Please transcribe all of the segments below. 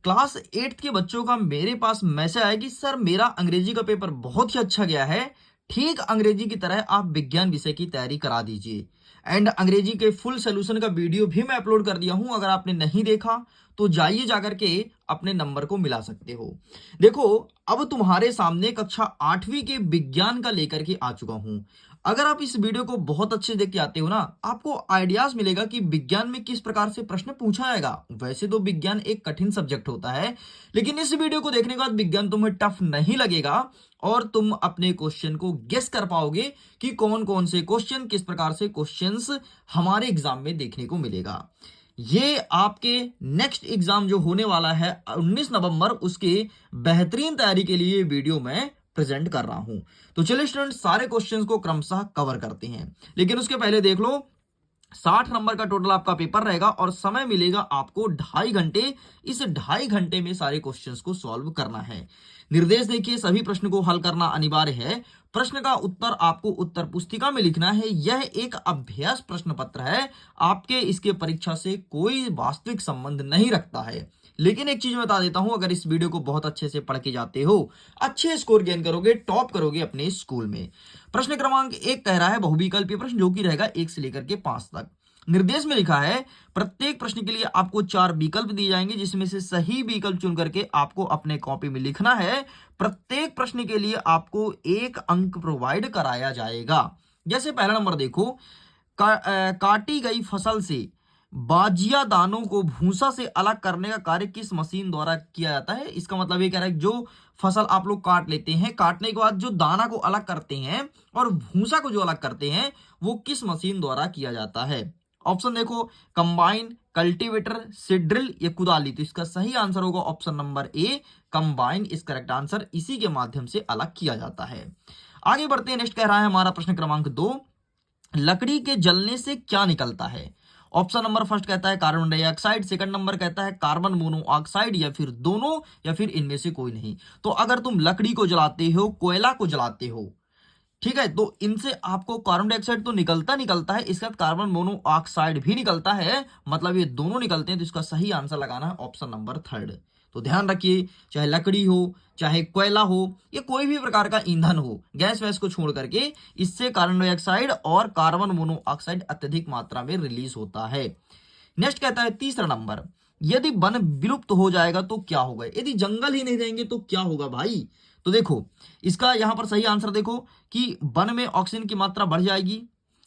Class 8th के बच्चों का मेरे पास मैसेज आया कि सर मेरा अंग्रेजी का पेपर बहुत ही अच्छा गया है, ठीक अंग्रेजी की तरह आप विज्ञान विषय की तैयारी करा दीजिए। एंड अंग्रेजी के फुल सोल्यूशन का वीडियो भी मैं अपलोड कर दिया हूं, अगर आपने नहीं देखा तो जाइए जाकर के अपने नंबर को मिला सकते हो। देखो, अब तुम्हारे सामने कक्षा 8वीं के विज्ञान का लेकर के आ चुका हूं। अगर आप इस वीडियो को बहुत अच्छे देख के आते हो ना, आपको आइडियाज मिलेगा कि विज्ञान में किस प्रकार से प्रश्न पूछा जाएगा। वैसे तो विज्ञान एक कठिन सब्जेक्ट होता है, लेकिन इस वीडियो को देखने के बाद विज्ञान तुम्हें टफ नहीं लगेगा और तुम अपने क्वेश्चन को गेस कर पाओगे कि कौन कौन से क्वेश्चन, किस प्रकार से क्वेश्चंस हमारे एग्जाम में देखने को मिलेगा। ये आपके नेक्स्ट एग्जाम जो होने वाला है 19 नवंबर, उसके बेहतरीन तैयारी के लिए वीडियो मैं प्रेजेंट कर रहा हूं। तो चलिए स्टूडेंट, सारे क्वेश्चंस को क्रमशः कवर करते हैं, लेकिन उसके पहले देख लो 60 नंबर का टोटल आपका पेपर रहेगा और समय मिलेगा आपको 2.5 घंटे। इस 2.5 घंटे में सारे क्वेश्चंस को सॉल्व करना है। निर्देश देखिए, सभी प्रश्न को हल करना अनिवार्य है। प्रश्न का उत्तर आपको उत्तर पुस्तिका में लिखना है। यह एक अभ्यास प्रश्न पत्र है, आपके इसके परीक्षा से कोई वास्तविक संबंध नहीं रखता है। लेकिन एक चीज बता देता हूं, अगर इस वीडियो को बहुत अच्छे से पढ़ के जाते हो, अच्छे स्कोर गेन करोगे, टॉप करोगे अपने स्कूल में। प्रश्न क्रमांक 1 कह रहा है बहुविकल्पीय प्रश्न, जो कि रहेगा 1 से लेकर के 5 तक। निर्देश में लिखा है प्रत्येक प्रश्न के लिए आपको 4 विकल्प दिए जाएंगे, जिसमें से सही विकल्प चुन करके आपको अपने कॉपी में लिखना है। प्रत्येक प्रश्न के लिए आपको 1 अंक प्रोवाइड कराया जाएगा। जैसे पहला नंबर देखो, काटी गई फसल से बाजिया दानों को भूसा से अलग करने का कार्य किस मशीन द्वारा किया जाता है। इसका मतलब ये कह रहा है जो फसल आप लोग काट लेते हैं, काटने के बाद जो दाना को अलग करते हैं और भूसा को जो अलग करते हैं, वो किस मशीन द्वारा किया जाता है। ऑप्शन देखो, कंबाइन, कल्टीवेटर, सीड्रिल या कुदाली। तो इसका सही आंसर होगा option number A, combine is correct answer. इसी के माध्यम से अलग किया जाता है। आगे बढ़ते हैं, नेक्स्ट कह रहा है हमारा प्रश्न क्रमांक 2, लकड़ी के जलने से क्या निकलता है। ऑप्शन नंबर फर्स्ट कहता है कार्बन डाइऑक्साइड, सेकंड नंबर कहता है कार्बन मोनोऑक्साइड, या फिर दोनों, या फिर इनमें से कोई नहीं। तो अगर तुम लकड़ी को जलाते हो, कोयला को जलाते हो, ठीक है, तो इनसे आपको कार्बन डाइऑक्साइड तो निकलता है, इसके साथ कार्बन मोनोऑक्साइड भी निकलता है, मतलब ये दोनों निकलते हैं। तो इसका सही आंसर लगाना है ऑप्शन नंबर थर्ड। तो ध्यान रखिए, चाहे लकड़ी हो, चाहे कोयला हो, या कोई भी प्रकार का ईंधन हो, गैस वैस को छोड़ करके, इससे कार्बन डाइऑक्साइड और कार्बन मोनोऑक्साइड अत्यधिक मात्रा में रिलीज होता है। नेक्स्ट कहता है तीसरा नंबर, यदि वन विलुप्त हो जाएगा तो क्या होगा। यदि जंगल ही नहीं रहेंगे तो क्या होगा भाई। तो देखो, इसका यहां पर सही आंसर देखो कि वन में ऑक्सीजन की मात्रा बढ़ जाएगी,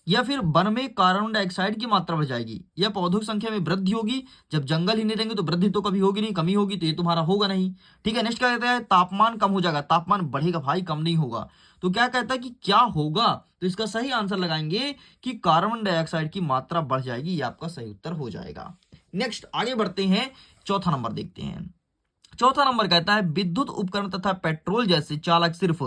या फिर वन में कार्बन डाइऑक्साइड की मात्रा बढ़ जाएगी, या पौधों की संख्या में वृद्धि होगी। जब जंगल ही नहीं रहेंगे तो वृद्धि तो कभी होगी नहीं, कमी होगी, तो ये तुम्हारा होगा नहीं। ठीक है, नेक्स्ट क्या कहता है, तापमान कम हो जाएगा। तापमान बढ़ेगा भाई, कम नहीं होगा। तो क्या कहता है कि क्या होगा। तो इसका सही आंसर लगाएंगे कि कार्बन डाइऑक्साइड की मात्रा बढ़ जाएगी। ये आपका सही उत्तर हो जाएगा। नेक्स्ट आगे बढ़ते हैं, चौथा नंबर देखते हैं। चौथा नंबर कहता है विद्युत उपकरण तथा पेट्रोल जैसे चालक सिर्फ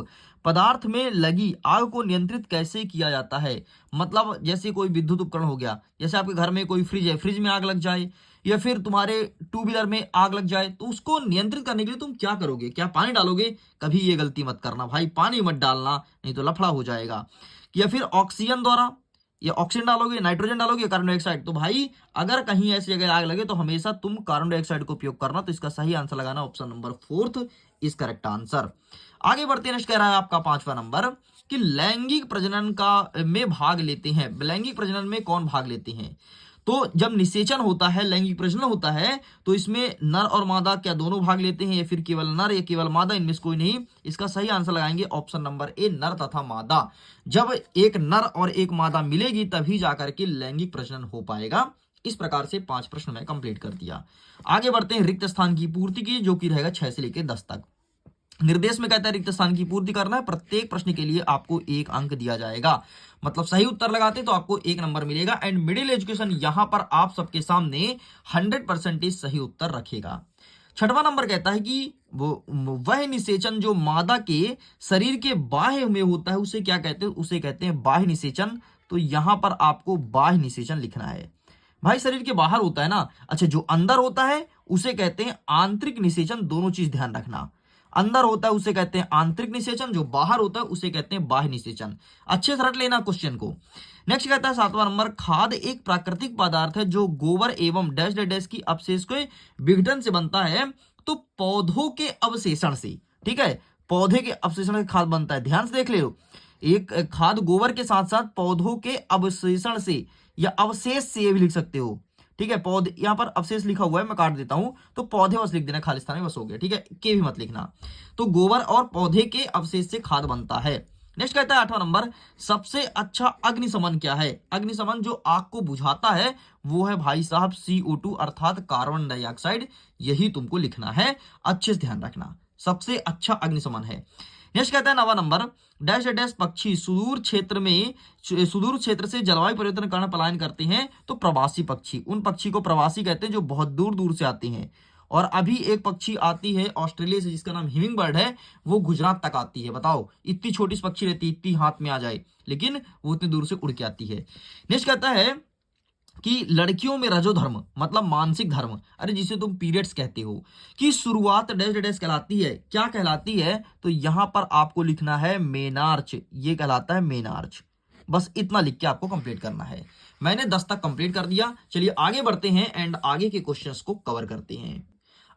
पदार्थ में लगी आग को नियंत्रित कैसे किया जाता है। मतलब जैसे कोई विद्युत उपकरण हो गया, जैसे आपके घर में कोई फ्रिज है, फ्रिज में आग लग जाए, या फिर तुम्हारे टू व्हीलर में आग लग जाए, तो उसको नियंत्रित करने के लिए तुम क्या करोगे, क्या पानी डालोगे। कभी ये गलती मत करना भाई, पानी मत डालना, नहीं तो लफड़ा हो जाएगा। या फिर ऑक्सीजन द्वारा, या ऑक्सीजन डालोगे, नाइट्रोजन डालोगे, कार्बन डाइऑक्साइड। तो भाई अगर कहीं ऐसी जगह आग लगे तो हमेशा तुम कार्बन डाइऑक्साइड का उपयोग करना। तो इसका सही आंसर लगाना option number fourth is correct answer. आगे बढ़ते हैं, नेक्स्ट कह रहा है आपका पांचवा नंबर कि लैंगिक प्रजनन का में भाग लेते हैं। लैंगिक प्रजनन में कौन भाग लेते हैं। तो जब निषेचन होता है, लैंगिक प्रजनन होता है, तो इसमें नर और मादा क्या दोनों भाग लेते हैं, या फिर केवल नर या केवल मादा, इनमें से कोई नहीं। इसका सही आंसर लगाएंगे ऑप्शन नंबर ए, नर तथा मादा। जब एक नर और एक मादा मिलेगी तभी जाकर के लैंगिक प्रजनन हो पाएगा। इस प्रकार से 5 प्रश्न मैं कंप्लीट कर दिया। आगे बढ़ते हैं रिक्त स्थान की पूर्ति की, जो कि रहेगा 6 से लेकर 10 तक। निर्देश में कहता है रिक्त स्थान की पूर्ति करना है। प्रत्येक प्रश्न के लिए आपको 1 अंक दिया जाएगा, मतलब सही उत्तर लगाते तो आपको 1 नंबर मिलेगा। एंड मिडिल एजुकेशन यहां पर आप सबके सामने 100% सही उत्तर रखेगा। छठवां नंबर कहता है कि वह निषेचन जो मादा के शरीर के बाह्य में होता है, उसे क्या कहते हैं, उसे कहते हैं बाह्य निषेचन। तो यहां पर आपको बाह्य निषेचन लिखना है। भाई शरीर के बाहर होता है ना, अच्छा जो अंदर होता है उसे कहते हैं आंतरिक निषेचन। दोनों चीज ध्यान रखना, अंदर होता है उसे कहते हैं आंतरिक निषेचन, जो बाहर होता है उसे कहते हैं बाह्य निषेचन। अच्छे से रट लेना क्वेश्चन को। नेक्स्ट कहता है 7वां नंबर, खाद एक प्राकृतिक पदार्थ है जो गोबर एवं डैश डैश की अपशेष के विघटन से बनता है। तो पौधों के अवशेषण से, ठीक है, पौधे के अवशेषण से खाद बनता है। ध्यान से देख ले, एक खाद गोबर के साथ साथ पौधों के अवशेषण से या अवशेष से ये भी लिख सकते हो, ठीक है। पौधे, यहाँ पर अवशेष लिखा हुआ है, मैं काट देता हूं, तो पौधे बस लिख देना खालिस्तान में, बस हो गया, ठीक है, के भी मत लिखना। तो गोबर और पौधे के अवशेष से खाद बनता है। नेक्स्ट कहता है 8वां नंबर, सबसे अच्छा अग्निशमन क्या है? अग्निशमन जो आग को बुझाता है वो है भाई साहब CO2 अर्थात कार्बन डाइऑक्साइड। यही तुमको लिखना है, अच्छे से ध्यान रखना, सबसे अच्छा अग्निशमन है। नेक्स्ट कहता है 9वां नंबर, डैश डैश पक्षी सुदूर क्षेत्र से जलवायु परिवर्तन के कारण पलायन करते हैं। तो प्रवासी पक्षी, उन पक्षी को प्रवासी कहते हैं जो बहुत दूर दूर से आते हैं। और अभी एक पक्षी आती है ऑस्ट्रेलिया से जिसका नाम हिमिंग बर्ड है, वो गुजरात तक आती है। बताओ, इतनी छोटी सी पक्षी रहती है, इतनी हाथ में आ जाए, लेकिन वो इतनी दूर से उड़ के आती है। नेक्स्ट कहता है कि लड़कियों में रजोधर्म मतलब मानसिक धर्म, अरे जिसे तुम पीरियड्स कहते हो, की शुरुआत डैश डैश कहलाती है। क्या कहलाती है? तो यहां पर आपको लिखना है मेनार्च, ये कहलाता है मेनार्च। बस इतना लिख के आपको कंप्लीट करना है। मैंने 10 तक कंप्लीट कर दिया। चलिए आगे बढ़ते हैं एंड आगे के क्वेश्चंस को कवर करते हैं।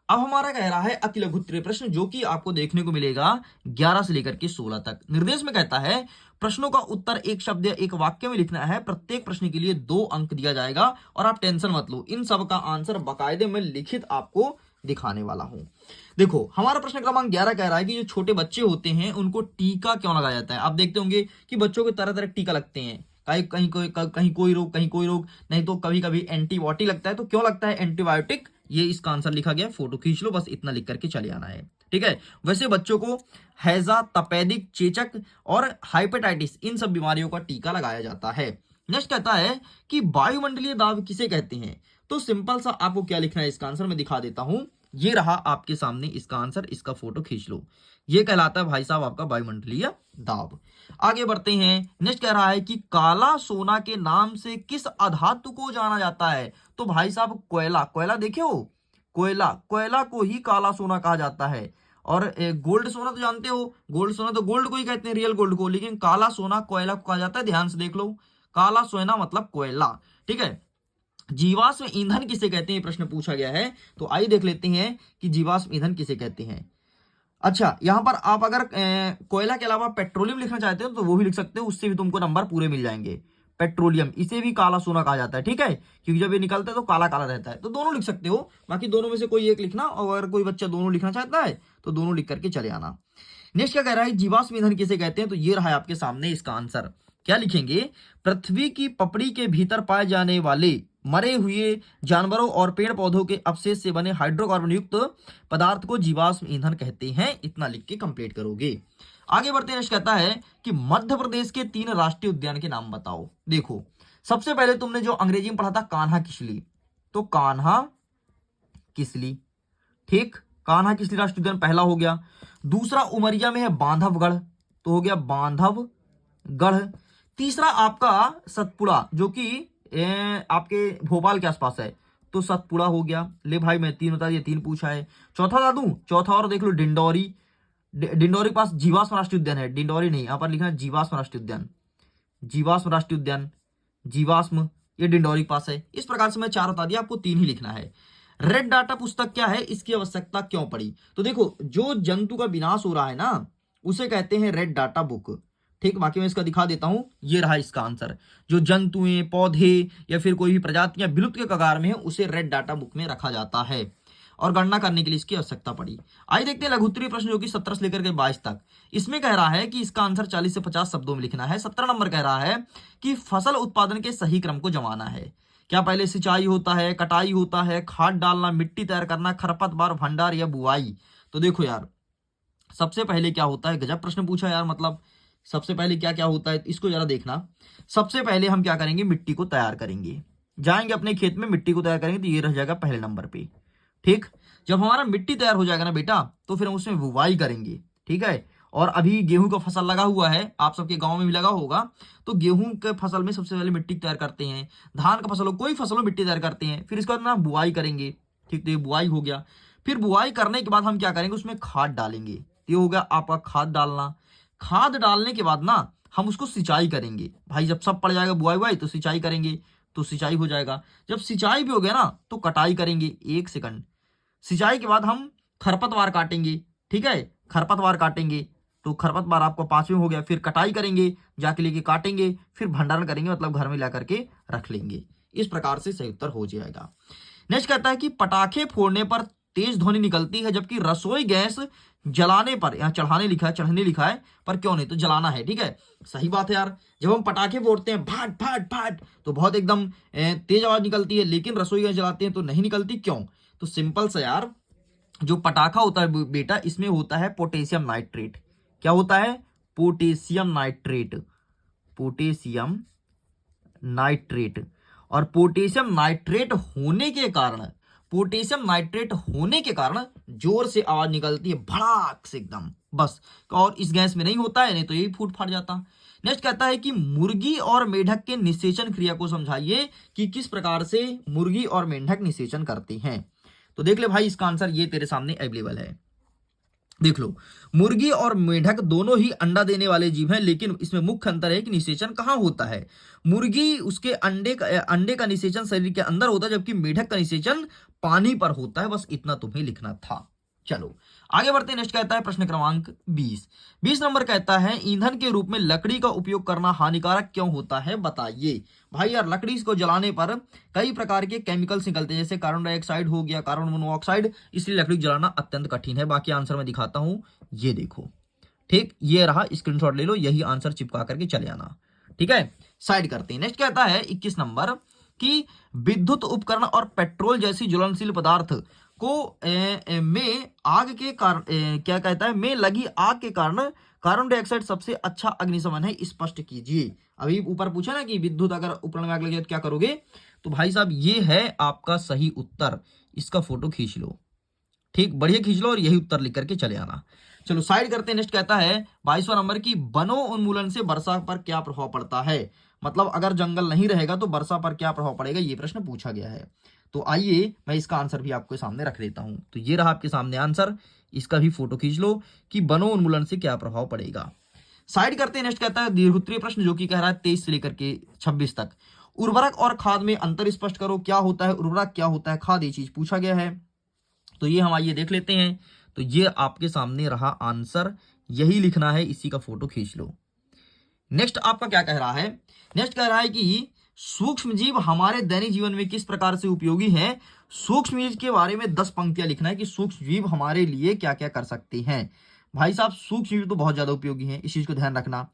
अब हमारा कह रहा है अति लघु उत्तरीय प्रश्न, जो कि आपको देखने को मिलेगा 11 से लेकर के 16 तक। निर्देश में कहता है प्रश्नों का उत्तर एक शब्द या एक वाक्य में लिखना है। प्रत्येक प्रश्न के लिए 2 अंक दिया जाएगा और आप टेंशन मत लो, इन सब का आंसर बाकायदे में लिखित आपको दिखाने वाला हूं। देखो, हमारा प्रश्न क्रमांक 11 कह रहा है कि जो छोटे बच्चे होते हैं उनको टीका क्यों लगाया जाता है। आप देखते होंगे कि बच्चों को तरह तरह टीका लगते हैं, कहीं कोई रोग, कहीं कोई रोग, नहीं तो कभी कभी एंटीबायोटिक लगता है। तो क्यों लगता है एंटीबायोटिक, ये इसका आंसर लिखा गया, फोटो खींच लो, बस इतना लिख करके चले आना है, ठीक है। वैसे बच्चों को हैजा, तपेदिक, चेचक और हाइपेटाइटिस, इन सब बीमारियों का टीका लगाया जाता है। नेक्स्ट कहता है कि वायुमंडलीय दाब किसे कहते हैं। तो सिंपल सा आपको क्या लिखना है, इसका आंसर मैं दिखा देता हूं। ये रहा आपके सामने इसका आंसर, इसका फोटो खींच लो। ये कहलाता है भाई साहब आपका वायुमंडलीय दाब। आगे बढ़ते हैं। नेक्स्ट कह रहा है कि काला सोना के नाम से किस अधातु को जाना जाता है। तो भाई साहब कोयला, कोयला देखे हो, कोयला, कोयला को ही काला सोना कहा जाता है। और गोल्ड सोना तो जानते हो, गोल्ड सोना तो गोल्ड को ही कहते हैं, रियल गोल्ड को, लेकिन काला सोना कोयला को कहा जाता है। ध्यान से देख लो, काला सोना मतलब कोयला, ठीक है। जीवाश्म ईंधन किसे कहते हैं, प्रश्न पूछा गया है। तो आइए देख लेते हैं कि जीवाश्म ईंधन किसे कहते हैं। अच्छा, यहां पर आप अगर कोयला के अलावा पेट्रोलियम लिखना चाहते हो तो वो भी लिख सकते हो, उससे भी तुमको नंबर पूरे मिल जाएंगे। पेट्रोलियम, इसे भी काला सोना कहा जाता है, ठीक है, क्योंकि जब ये निकलता है तो काला काला रहता है। तो दोनों लिख सकते हो, बाकी दोनों में से कोई एक लिखना, और अगर कोई बच्चा दोनों लिखना चाहता है तो दोनों लिख करके चले आना। नेक्स्ट क्या कह रहा है, जीवाश्म ईंधन किसे कहते हैं। तो ये रहा है आपके सामने इसका आंसर। क्या लिखेंगे, पृथ्वी की पपड़ी के भीतर पाए जाने वाले मरे हुए जानवरों और पेड़ पौधों के अवशेष से बने हाइड्रोकार्बन युक्त पदार्थ को जीवाश्म ईंधन कहते हैं। इतना लिख के कंप्लीट करोगे। आगे बढ़ते हैं। कहता है कि मध्य प्रदेश के 3 राष्ट्रीय उद्यान के नाम बताओ। देखो, सबसे पहले तुमने जो अंग्रेजी में पढ़ा था कान्हा किसली, तो कान्हा किसली, ठीक, कान्हा किसली राष्ट्रीय उद्यान पहला हो गया। दूसरा उमरिया में है बांधवगढ़, तो हो गया बांधवगढ़। तीसरा आपका सतपुड़ा, जो कि आपके भोपाल के आसपास है, तो सतपुड़ा हो गया। ले भाई, मैं 3 बता दिया, 3 पूछा है। चौथा बता दूं, चौथा और देख लो, डिंडौरी। डिंडौरी के पास जीवाश्म राष्ट्रीय उद्यान है, डिंडौरी नहीं, यहां पर लिखना है जीवाश्म राष्ट्रीय उद्यान, जीवाश्म राष्ट्रीय उद्यान, जीवाश्म, ये डिंडौरी के पास है। इस प्रकार से मैं 4 बता दिया, आपको 3 ही लिखना है। रेड डाटा पुस्तक क्या है, इसकी आवश्यकता क्यों पड़ी। तो देखो, जो जंतु का विनाश हो रहा है ना, उसे कहते हैं रेड डाटा बुक, ठीक। बाकी मैं इसका दिखा देता हूं, ये रहा इसका आंसर। जो जंतुएं, पौधे या फिर कोई भी प्रजातियां विलुप्त के कगार में है, उसे रेड डाटा बुक में रखा जाता है, और गणना करने के लिए इसकी आवश्यकता पड़ी। आइए देखते हैं लघु उत्तरीय प्रश्न, जो कि 17 से लेकर के 22 तक। इसमें कह रहा है कि इसका आंसर 40 से 50 शब्दों में लिखना है। 17 नंबर कह रहा है कि फसल उत्पादन के सही क्रम को जमाना है। क्या पहले सिंचाई होता है, कटाई होता है, खाद डालना, मिट्टी तैयार करना, खरपतवार भंडार या बुआई। तो देखो यार, सबसे पहले क्या होता है, गजब प्रश्न पूछा यार, मतलब सबसे पहले क्या क्या होता है, इसको जरा देखना। सबसे पहले हम क्या करेंगे, मिट्टी को तैयार करेंगे, जाएंगे अपने खेत में, मिट्टी को तैयार करेंगे, तो ये रह जाएगा पहले नंबर पे, ठीक। जब हमारा मिट्टी तैयार हो जाएगा ना बेटा, तो फिर हम उसमें बुवाई करेंगे, ठीक है। और अभी गेहूं का फसल लगा हुआ है, आप सबके गांव में भी लगा होगा, तो गेहूं के फसल में सबसे पहले मिट्टी तैयार करते हैं। धान का फसल हो, कोई फसल हो, मिट्टी तैयार करते हैं। फिर इसके बाद ना बुआई करेंगे, ठीक, तो ये बुआई हो गया। फिर बुआई करने के बाद हम क्या करेंगे, उसमें खाद डालेंगे, ये हो गया आपका खाद डालना। खाद डालने के बाद ना हम उसको सिंचाई करेंगे। भाई जब सब पड़ जाएगा बुआई बुआई, तो सिंचाई करेंगे, तो सिंचाई हो जाएगा। जब सिंचाई भी हो गया ना, तो कटाई करेंगे। 1 सेकंड, सिंचाई के बाद हम खरपतवार काटेंगे, ठीक है, खरपतवार काटेंगे तो खरपतवार आपको 5वें हो गया, फिर कटाई करेंगे, जाके लेके काटेंगे, फिर भंडारण करेंगे, मतलब घर में ला करके रख लेंगे। इस प्रकार से सही उत्तर हो जाएगा। नेक्स्ट कहता है कि पटाखे फोड़ने पर तेज ध्वनि निकलती है जबकि रसोई गैस जलाने पर, यहाँ चढ़ाने लिखा है, चढ़ने लिखा है, पर क्यों नहीं, तो जलाना है, ठीक है, सही बात है यार। जब हम पटाखे फोड़ते हैं भाट भाट भाट तो बहुत एकदम तेज आवाज निकलती है, लेकिन रसोई गैस जलाते हैं तो नहीं निकलती, क्यों? तो सिंपल सा यार, जो पटाखा होता है बेटा, इसमें होता है पोटेशियम नाइट्रेट। क्या होता है? Potassium nitrate, potassium nitrate. और पोटेशियम नाइट्रेट होने के कारण, पोटेशियम नाइट्रेट होने के कारण जोर से आवाज निकलती है, भड़ाक से एकदम, बस। और इस गैस में नहीं होता है, नहीं तो यही फूट फाट जाता। नेक्स्ट कहता है कि मुर्गी और मेंढक के निषेचन क्रिया को समझाइए कि किस प्रकार से मुर्गी और मेंढक निषेचन करते हैं। तो देख ले भाई, इसका आंसर ये तेरे सामने अवेलेबल है। देख लो, मुर्गी और मेंढक दोनों ही अंडा देने वाले जीव हैं, लेकिन इसमें मुख्य अंतर है कि निषेचन कहाँ होता है। मुर्गी उसके अंडे का निषेचन शरीर के अंदर होता है, जबकि मेंढक का निषेचन पानी पर होता है। बस इतना तुम्हें लिखना था। चलो आगे बढ़ते हैं। नेक्स्ट कहता है प्रश्न क्रमांक 20 नंबर कहता है ईंधन के रूप में लकड़ी का उपयोग करना हानिकारक क्यों होता है, बताइए। भाई यार, लकड़ी को जलाने पर कई प्रकार के केमिकल्स निकलते हैं, जैसे कार्बन डाइऑक्साइड हो गया, कार्बन मोनोऑक्साइड, इसलिए लकड़ी को जलाना अत्यंत कठिन है। बाकी आंसर मैं दिखाता हूं, ये देखो, ठीक, ये रहा, स्क्रीनशॉट ले लो, यही आंसर चिपका करके चले आना, ठीक है। साइड करते हैं। नेक्स्ट कहता है 21 नंबर कि विद्युत उपकरण और पेट्रोल जैसी ज्वलनशील पदार्थ को में आग के कारण, क्या कहता है, में लगी आग के कारण कार्बन डाइऑक्साइड सबसे अच्छा अग्निशमन है, स्पष्ट कीजिए। अभी ऊपर पूछा ना कि विद्युत अगर उपकरण में आग लगे तो क्या करोगे, तो भाई साहब ये है आपका सही उत्तर। इसका फोटो खींच लो, ठीक, बढ़िया खींच लो और यही उत्तर लिख करके चले आना। चलो साइड करते हैं। नेक्स्ट कहता है 22वां नंबर की वनों उन्मूलन से वर्षा पर क्या प्रभाव पड़ता है, मतलब अगर जंगल नहीं रहेगा तो वर्षा पर क्या प्रभाव पड़ेगा, ये प्रश्न पूछा गया है। तो आइए मैं इसका आंसर भी आपके सामने रख देता हूं। तो ये रहा आपके सामने आंसर, इसका भी फोटो खींच लो कि वनों उन्मूलन से क्या प्रभाव पड़ेगा। साइड करते हैं। नेक्स्ट कहता है दीर्घोत्तरीय प्रश्न, जो कि कह रहा है 23 से लेकर के 26 तक। उर्वरक और खाद में अंतर स्पष्ट करो। क्या होता है उर्वरक, क्या होता है खाद, ये चीज पूछा गया है। तो ये हम आइए देख लेते हैं। तो ये आपके सामने रहा आंसर, यही लिखना है, इसी का फोटो खींच लो। नेक्स्ट आपका क्या कह रहा है, नेक्स्ट कह रहा है कि सूक्ष्म जीव हमारे दैनिक जीवन में किस प्रकार से उपयोगी हैं। सूक्ष्म जीव के बारे में 10 पंक्तियां लिखना है कि सूक्ष्म जीव हमारे लिए क्या क्या कर सकते हैं। भाई साहब, सूक्ष्म जीव तो बहुत ज्यादा उपयोगी हैं, इस चीज को ध्यान रखना,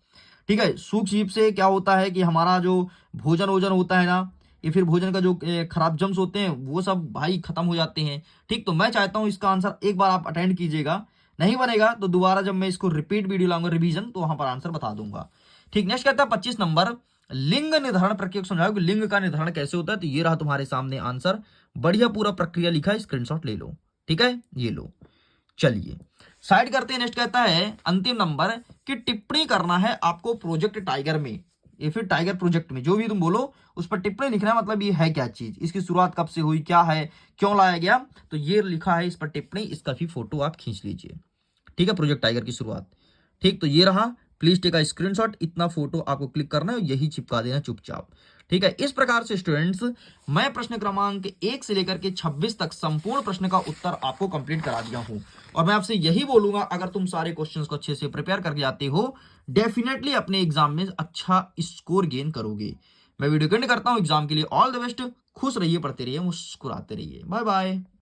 ठीक है। सूक्ष्म जीव से क्या होता है कि हमारा जो भोजन वोजन होता है ना, या फिर भोजन का जो खराब जम्स होते हैं वो सब भाई खत्म हो जाते हैं, ठीक। तो मैं चाहता हूं इसका आंसर एक बार आप अटेंड कीजिएगा, नहीं बनेगा तो दोबारा जब मैं इसको रिपीट वीडियो लाऊंगा रिवीजन, तो वहां पर आंसर बता दूंगा, ठीक। नेक्स्ट कहता है 25 नंबर लिंग निर्धारण प्रक्रिया को समझाओ कि लिंग का निर्धारण कैसे होता है। तो ये रहा तुम्हारे सामने आंसर, बढ़िया पूरा प्रक्रिया लिखा है, स्क्रीनशॉट ले लो, ठीक है, ये लो। चलिए साइड करते हैं। नेक्स्ट कहता है अंतिम नंबर कि टिप्पणी करना है आपको प्रोजेक्ट टाइगर में, या फिर टाइगर प्रोजेक्ट में, जो भी तुम बोलो उस पर टिप्पणी लिखना है, मतलब ये है क्या चीज, इसकी शुरुआत कब से हुई, क्या है, क्यों लाया गया। तो ये लिखा है इस पर टिप्पणी, इसका भी फोटो आप खींच लीजिए, ठीक है, प्रोजेक्ट टाइगर की शुरुआत, ठीक। तो ये रहा, प्लीज टेक अ स्क्रीनशॉट, इतना फोटो आपको क्लिक करना है और यही चिपका देना चुपचाप, ठीक है। इस प्रकार से स्टूडेंट्स मैं प्रश्न क्रमांक 1 से लेकर के 26 तक संपूर्ण प्रश्न का उत्तर आपको कंप्लीट करा दिया हूं, और मैं आपसे यही बोलूंगा अगर तुम सारे क्वेश्चंस को अच्छे से प्रिपेयर करके जाते हो, डेफिनेटली अपने एग्जाम में अच्छा स्कोर गेन करोगे। मैं वीडियो एंड करता हूं, एग्जाम के लिए ऑल द बेस्ट, खुश रहिए, पढ़ते रहिए, मुस्कुराते रहिए, बाय बाय।